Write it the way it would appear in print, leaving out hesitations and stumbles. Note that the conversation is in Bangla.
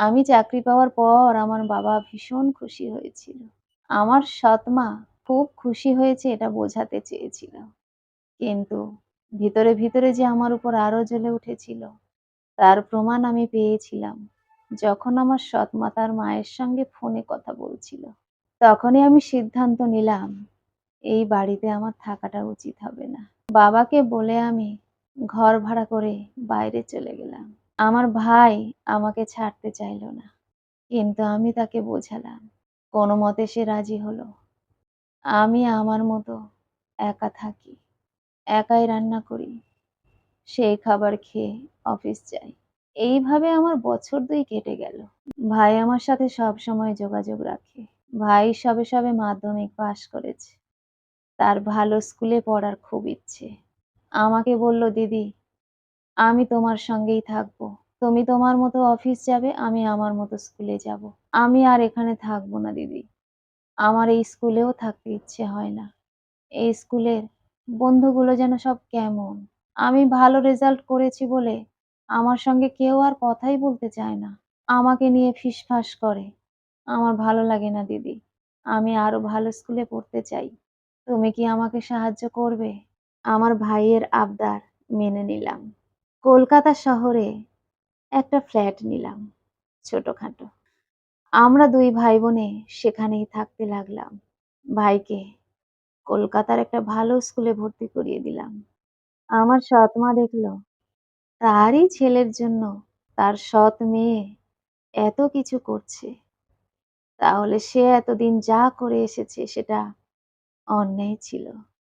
আমি চাকরি পাওয়ার পর আমার বাবা ভীষণ খুশি হয়েছিল। আমার সৎ মা খুব খুশি হয়েছে এটা বোঝাতে চেয়েছিল। কিন্তু ভিতরে, ভিতরে যে আমার উপর আরো জ্বলে উঠেছিল তার প্রমাণ আমি পেয়েছিলাম যখন আমার সৎ মা তার মায়ের সঙ্গে ফোনে কথা বলছিল। তখনই আমি সিদ্ধান্ত নিলাম এই বাড়িতে আমার থাকাটা উচিত হবে না। বাবাকে বলে আমি ঘর ভাড়া করে বাইরে চলে গেলাম। আমার ভাই আমাকে ছাড়তে চাইল না। কিন্তু আমি তাকে বোঝালাম। কোনোমতে সে রাজি হলো। আমি আমার মতো একা থাকি, একাই রান্না করি, সেই খাবার খেয়ে অফিস যাই। এইভাবে আমার বছর ২ কেটে গেল। ভাই আমার সাথে সবসময় যোগাযোগ রাখে। ভাই সবে, সবে মাধ্যমিক পাশ করেছে। তার ভালো স্কুলে পড়ার খুব ইচ্ছে। আমাকে বলল, "দিদি, আমি তোমার সঙ্গেই থাকবো। তুমি তোমার মতো অফিস যাবে, আমি আমার মতো স্কুলে যাব। আমি আর এখানে থাকবো না দিদি। আমার এই স্কুলেও থাকতে ইচ্ছে হয় না। এই স্কুলের বন্ধুগুলো যেন সব কেমন। আমি ভালো রেজাল্ট করেছি বলে আমার সঙ্গে কেউ আর কথাই বলতে চায় না। আমাকে নিয়ে ফিসফাস করে। আমার ভালো লাগে না দিদি। আমি আরো ভালো স্কুলে পড়তে চাই। তুমি কি আমাকে সাহায্য করবে?" আমার ভাইয়ের আবদার মেনে নিলাম। কলকাতা শহরে একটা ফ্ল্যাট নিলাম, ছোটখাটো। আমরা ২ ভাই-বোনে সেখানেই থাকতে লাগলাম। ভাইকে কলকাতার একটা ভালো স্কুলে ভর্তি করিয়ে দিলাম। আমার সৎ মা দেখল তারই ছেলের জন্য তার সৎ মেয়ে এত কিছু করছে। তাহলে সে এতদিন যা করে এসেছে সেটা অন্যায় ছিল।